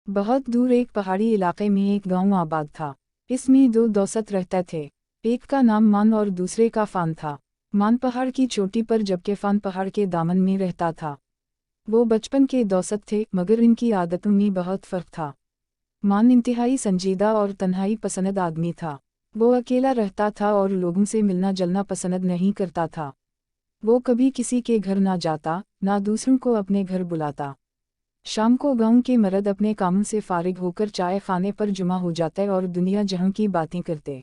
बहुत दूर एक पहाड़ी इलाके में एक गांव आबाद था। इसमें दो दोस्त रहते थे। एक का नाम मान और दूसरे का फान था। मान पहाड़ की चोटी पर जबकि फान पहाड़ के दामन में रहता था। वो बचपन के दोस्त थे मगर इनकी आदतों में बहुत फर्क था। मान इंतहाई संजीदा और तन्हाई पसंद आदमी था। वो अकेला रहता था और लोगों से मिलना जलना पसंद नहीं करता था। वो कभी किसी के घर ना जाता, ना दूसरों को अपने घर बुलाता। शाम को गांव के मर्द अपने कामों से फारिग होकर चाय खाने पर जुमा हो जाते और दुनिया जहां की बातें करते।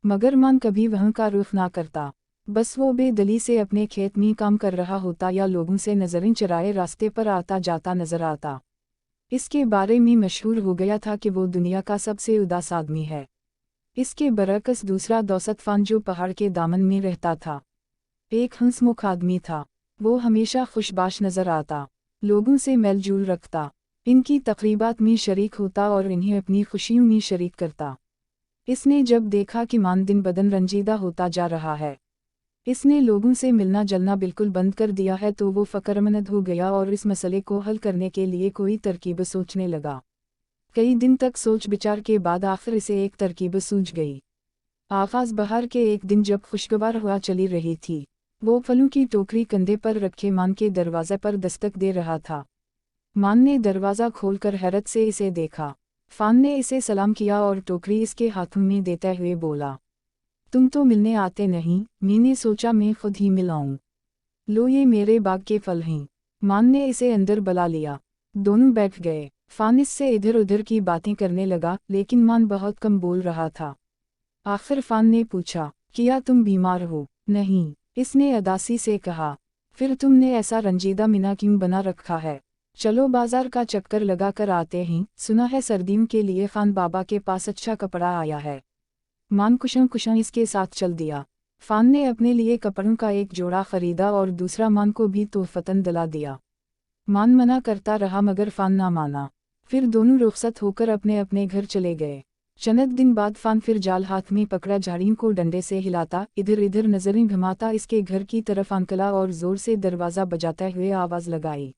मगर मान कभी वहां का रुख ना करता। बस वो बेदली से अपने खेत में काम कर रहा होता या लोगों से नजरें चुराए रास्ते पर आता जाता नजर आता। इसके बारे में मशहूर हो गया था कि वो दुनिया का सबसे उदास आदमी है। इसके बरअक्स दूसरा दोस्त फान जो पहाड़ के दामन में रहता था, एक हंसमुख आदमी था। वो हमेशा खुशबाश नजर आता, लोगों से मेल जोल रखता, इनकी तकरीबात में शरीक होता और इन्हें अपनी खुशियों में शरीक करता। इसने जब देखा कि मान दिन बदन रंजीदा होता जा रहा है, इसने लोगों से मिलना जलना बिल्कुल बंद कर दिया है, तो वो फ़िक्रमंद हो गया और इस मसले को हल करने के लिए कोई तरकीब सोचने लगा। कई दिन तक सोच विचार के बाद आखिर इसे एक तरकीब सूझ गई। आगाज़ बहार के एक दिन जब खुशगवार हवा चली रही थी, वो फलों की टोकरी कंधे पर रखे मान के दरवाजे पर दस्तक दे रहा था। मान ने दरवाज़ा खोलकर हैरत से इसे देखा। फान ने इसे सलाम किया और टोकरी इसके हाथों में देते हुए बोला, तुम तो मिलने आते नहीं, मैंने सोचा मैं खुद ही मिलाऊं। लो ये मेरे बाग के फल हैं। मान ने इसे अंदर बुला लिया। दोनों बैठ गए। फान इससे इधर उधर की बातें करने लगा, लेकिन मान बहुत कम बोल रहा था। आखिर फान ने पूछा, क्या तुम बीमार हो? नहीं, इसने अदासी से कहा। फिर तुमने ऐसा रंजीदा मिना क्यों बना रखा है? चलो बाजार का चक्कर लगा कर आते हैं, सुना है सर्दियों के लिए खान बाबा के पास अच्छा कपड़ा आया है। मान कुशं इसके साथ चल दिया। फान ने अपने लिए कपड़ों का एक जोड़ा खरीदा और दूसरा मान को भी तोहफतन दिला दिया। मान मना करता रहा मगर फान ना माना। फिर दोनों रुखसत होकर अपने अपने घर चले गए। चंद दिन बाद फान फिर जाल हाथ में पकड़ा झाड़ियों को डंडे से हिलाता, इधर इधर नजरें घुमाता इसके घर की तरफ निकला और जोर से दरवाज़ा बजाते हुए आवाज़ लगाई,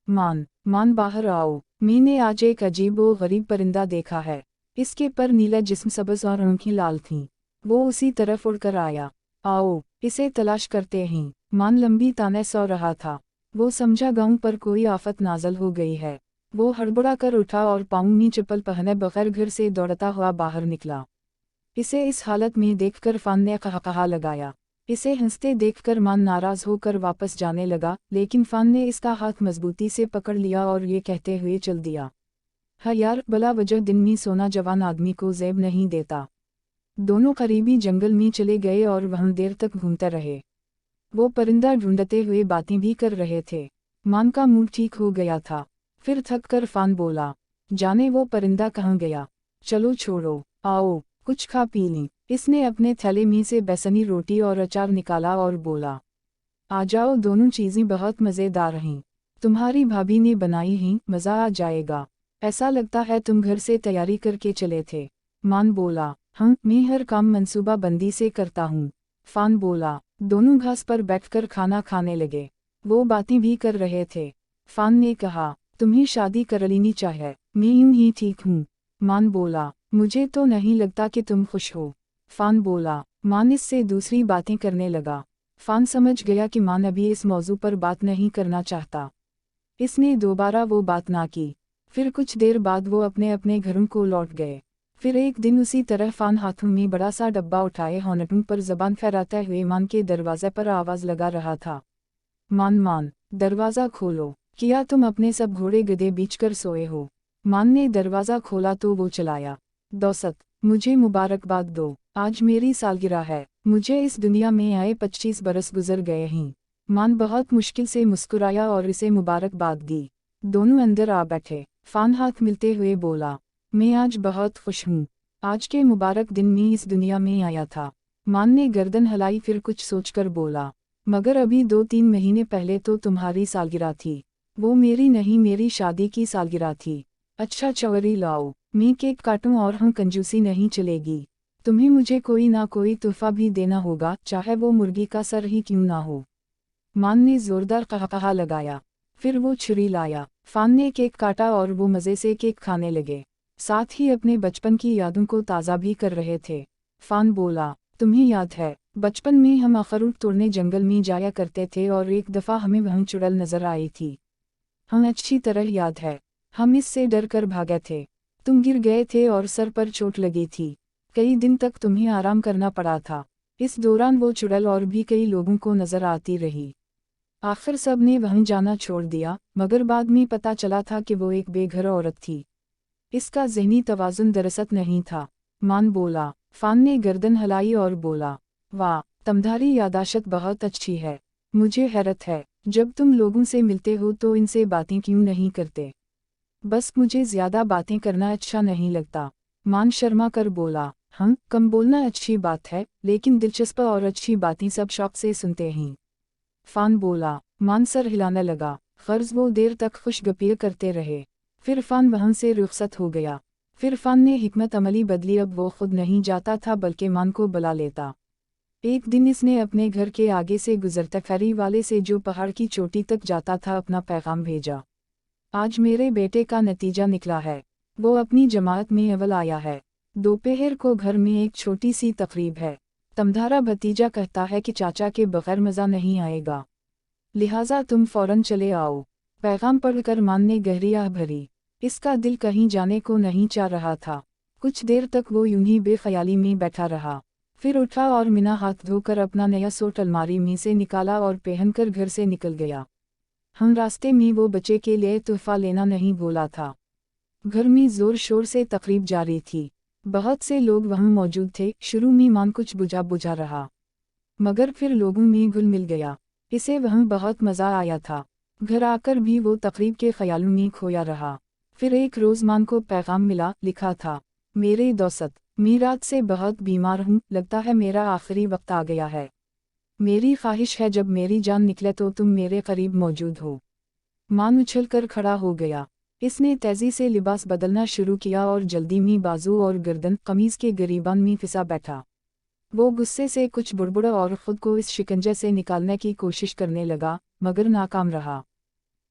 मान बाहर आओ, मैंने आज एक अजीब व गरीब परिंदा देखा है। इसके पर नीला जिस्म सब्ज़ और आंखें लाल थीं। वो उसी तरफ उड़कर आया। आओ, इसे तलाश करते हैं। मान लंबी ताने सो रहा था। वो समझा गांव पर कोई आफत नाजल हो गई है। वो हड़बड़ा कर उठा और पाँव में चप्पल पहने बगैर घर से दौड़ता हुआ बाहर निकला। इसे इस हालत में देखकर फान ने कहा लगाया। इसे हंसते देखकर मान नाराज होकर वापस जाने लगा, लेकिन फान ने इसका हाथ मजबूती से पकड़ लिया और ये कहते हुए चल दिया, हाँ यार, बला वजह दिन में सोना जवान आदमी को ज़ेब नहीं देता। दोनों करीबी जंगल में चले गए और वहाँ देर तक घूमते रहे। वो परिंदा ढूंढते हुए बातें भी कर रहे थे। मान का मूड ठीक हो गया था। फिर थक कर फान बोला, जाने वो परिंदा कहाँ गया? चलो छोड़ो, आओ कुछ खा पी लें। इसने अपने थैले में से बेसनी रोटी और अचार निकाला और बोला, आ जाओ, दोनों चीज़ें बहुत मज़ेदार हैं। तुम्हारी भाभी ने बनाई हैं, मज़ा आ जाएगा। ऐसा लगता है तुम घर से तैयारी करके चले थे। मान बोला, हाँ, मैं हर काम मंसूबा बंदी से करता हूँ। फान बोला। दोनों घास पर बैठकर खाना खाने लगे। वो बातें भी कर रहे थे। फान ने कहा, तुम्हें शादी कर लेनी चाहिए, मैं यूं ही ठीक हूँ। मान बोला, मुझे तो नहीं लगता कि तुम खुश हो। फान बोला। मान इससे दूसरी बातें करने लगा। फान समझ गया कि मान अभी इस मौजू पर बात नहीं करना चाहता। इसने दोबारा वो बात ना की। फिर कुछ देर बाद वो अपने अपने घरों को लौट गए। फिर एक दिन उसी तरह फान हाथों में बड़ा सा डब्बा उठाए होंठों पर जबान फहराते हुए मान के दरवाजे पर आवाज़ लगा रहा था, मान, दरवाज़ा खोलो, क्या तुम अपने सब घोड़े गधे बीच कर सोए हो? मान ने दरवाज़ा खोला तो वो चलाया, दोस्त, मुझे मुबारकबाद दो, आज मेरी सालगिरह है। मुझे इस दुनिया में आए 25 बरस गुजर गए हैं। मान बहुत मुश्किल से मुस्कुराया और इसे मुबारकबाद दी। दोनों अंदर आ बैठे। फान हाथ मिलते हुए बोला, मैं आज बहुत खुश हूँ। आज के मुबारक दिन में इस दुनिया में आया था। मान ने गर्दन हिलाई, फिर कुछ सोचकर बोला, मगर अभी 2-3 महीने पहले तो तुम्हारी सालगिरह थी। वो मेरी नहीं, मेरी शादी की सालगिरह थी। अच्छा चवरी लाओ, मैं केक काटूं और हम कंजूसी नहीं चलेगी। तुम्हें मुझे कोई ना कोई तोहफा भी देना होगा, चाहे वो मुर्गी का सर ही क्यों ना हो। मान ने जोरदार कहा लगाया। फिर वो छुरी लाया। फान ने केक काटा और वो मज़े से केक खाने लगे, साथ ही अपने बचपन की यादों को ताज़ा भी कर रहे थे। फान बोला, तुम्हें याद है, बचपन में हम अखरोट तोड़ने जंगल में जाया करते थे और एक दफ़ा हमें वहाँ चुड़ैल नज़र आई थी। हाँ, अच्छी तरह याद है, हम इससे डर कर भागे थे। तुम गिर गए थे और सर पर चोट लगी थी। कई दिन तक तुम्हें आराम करना पड़ा था। इस दौरान वो चुड़ैल और भी कई लोगों को नज़र आती रही। आखिर सब ने वहीं जाना छोड़ दिया, मगर बाद में पता चला था कि वो एक बेघर औरत थी। इसका ज़हनी तवाज़ुन दरअसल नहीं था। मान बोला। फान ने गर्दन हिलाई और बोला, वाह, तुम्हारी यादाश्त बहुत अच्छी है। मुझे हैरत है, जब तुम लोगों से मिलते हो तो इनसे बातें क्यों नहीं करते? बस मुझे ज़्यादा बातें करना अच्छा नहीं लगता। मान शर्मा कर बोला, हाँ, कम बोलना अच्छी बात है, लेकिन दिलचस्प और अच्छी बातें सब शौक से सुनते हैं। फान बोला। मान सर हिलाने लगा। फ़र्ज़ वो देर तक खुशगपी करते रहे। फिर फान वहाँ से रुखसत हो गया। फिर फान ने हिकमत अमली बदली, अब वो खुद नहीं जाता था बल्कि मान को बुला लेता। एक दिन इसने अपने घर के आगे से गुजरते फेरी वाले से, जो पहाड़ की चोटी तक जाता था, अपना पैगाम भेजा। आज मेरे बेटे का नतीजा निकला है, वो अपनी जमात में अव्वल आया है। दोपहर को घर में एक छोटी सी तकरीब है। तुम्हारा भतीजा कहता है कि चाचा के बगैर मज़ा नहीं आएगा, लिहाजा तुम फौरन चले आओ। पैगाम पढ़कर मान ने गहरी आह भरी। इसका दिल कहीं जाने को नहीं चाह रहा था। कुछ देर तक वो यूं ही बेख्याली में बैठा रहा, फिर उठा और बिना हाथ धोकर अपना नया सूट अलमारी में से निकाला और पहनकर घर से निकल गया। हम रास्ते में वो बच्चे के लिए तोहफा लेना नहीं भूला था। घर में ज़ोर शोर से तकरीब जारी थी। बहुत से लोग वहाँ मौजूद थे। शुरू में मान कुछ बुझा बुझा रहा, मगर फिर लोगों में घुल मिल गया। इसे वहाँ बहुत मज़ा आया था। घर आकर भी वो तकरीब के ख्यालों में खोया रहा। फिर एक रोज़ मान को पैगाम मिला। लिखा था, मेरे दोस्त, मैं रात से बहुत बीमार हूँ, लगता है मेरा आखिरी वक्त आ गया है। मेरी ख्वाहिश है जब मेरी जान निकले तो तुम मेरे करीब मौजूद हो। मान उछल कर खड़ा हो गया। इसने तेज़ी से लिबास बदलना शुरू किया और जल्दी में बाजू और गर्दन कमीज़ के गिरीबान में फिसा बैठा। वो गुस्से से कुछ बुड़बुड़ा और ख़ुद को इस शिकंजे से निकालने की कोशिश करने लगा, मगर नाकाम रहा।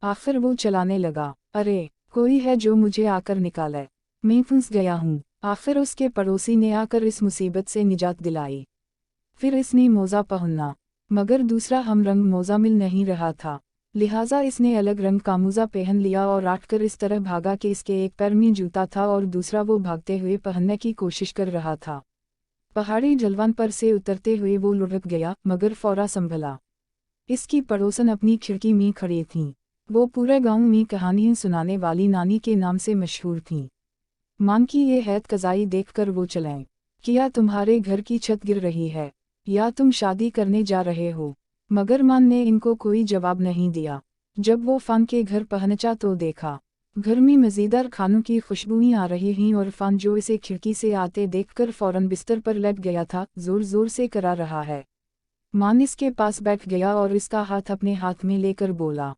आखिर वो चलाने लगा, अरे, कोई है जो मुझे आकर निकाले, मैं फंस गया हूँ। आखिर उसके पड़ोसी ने आकर इस मुसीबत से निजात दिलाई। फिर इसने मोज़ा पहनना, मगर दूसरा हम रंग मोज़ा मिल नहीं रहा था, लिहाजा इसने अलग रंग का मोज़ा पहन लिया और आटकर इस तरह भागा कि इसके एक पैर में जूता था और दूसरा वो भागते हुए पहनने की कोशिश कर रहा था। पहाड़ी ढलवान पर से उतरते हुए वो लुढ़क गया, मगर फौरा संभला। इसकी पड़ोसन अपनी खिड़की में खड़ी थीं। वो पूरे गांव में कहानियाँ सुनाने वाली नानी के नाम से मशहूर थीं। मान की ये हैत कज़ाई देखकर वो चलें। क्या तुम्हारे घर की छत गिर रही है, या तुम शादी करने जा रहे हो? मगर मान ने इनको कोई जवाब नहीं दिया। जब वो फान के घर पहुंचा तो देखा, घर में मज़ेदार खानों की खुशबुएं आ रही हैं और फान, जो इसे खिड़की से आते देखकर फौरन बिस्तर पर लेट गया था, ज़ोर ज़ोर से करा रहा है। मान इसके पास बैठ गया और इसका हाथ अपने हाथ में लेकर बोला,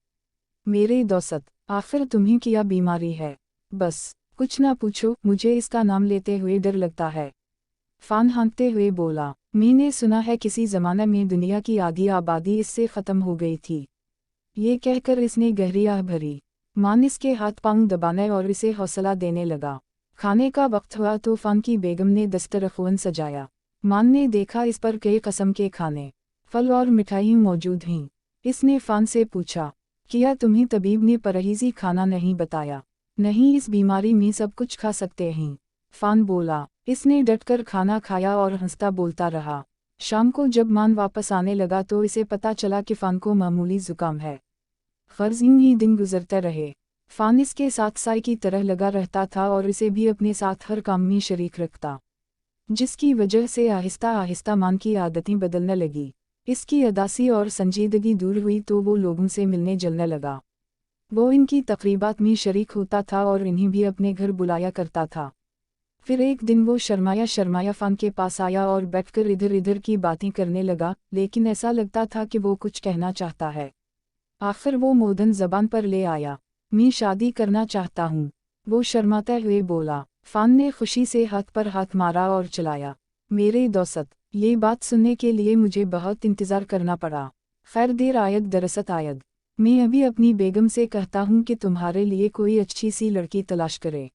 मेरे दोस्त, आखिर तुम्हें क्या बीमारी है? बस कुछ ना पूछो, मुझे इसका नाम लेते हुए डर लगता है। फान हाँकते हुए बोला, मैंने सुना है किसी ज़माने में दुनिया की आधी आबादी इससे ख़त्म हो गई थी। ये कहकर इसने गहरी आह भरी। मान इसके हाथ पांव दबाने और इसे हौसला देने लगा। खाने का वक्त हुआ तो फान की बेगम ने दस्तरख़्वान सजाया। मान ने देखा इस पर कई किस्म के खाने, फल और मिठाई मौजूद हैं। इसने फान से पूछा, क्या तुम्हें तबीब ने परहेज़ी खाना नहीं बताया? नहीं, इस बीमारी में सब कुछ खा सकते हैं। फान बोला। इसने डटकर खाना खाया और हंसता बोलता रहा। शाम को जब मान वापस आने लगा तो इसे पता चला कि फान को मामूली ज़ुकाम है। फ़र्ज़ यूं ही दिन गुजरते रहे। फान इसके साथ साई की तरह लगा रहता था और इसे भी अपने साथ हर काम में शरीक रखता, जिसकी वजह से आहिस्ता आहिस्ता मान की आदतें बदलने लगी। इसकी अदासी और संजीदगी दूर हुई तो वो लोगों से मिलने जुलने लगा। वो इनकी तकरीबात में शरीक होता था और इन्हें भी अपने घर बुलाया करता था। फिर एक दिन वो शर्माया शर्माया फान के पास आया और बैठकर इधर इधर की बातें करने लगा, लेकिन ऐसा लगता था कि वो कुछ कहना चाहता है। आखिर वो मोदन ज़बान पर ले आया, मैं शादी करना चाहता हूँ। वो शर्माते हुए बोला। फान ने खुशी से हाथ पर हाथ मारा और चलाया, मेरे दोस्त, ये बात सुनने के लिए मुझे बहुत इंतज़ार करना पड़ा। खैर देर आयद दरसत आयद। میں ابھی اپنی بیگم سے کہتا ہوں کہ تمہارے لیے کوئی اچھی سی لڑکی تلاش کرے۔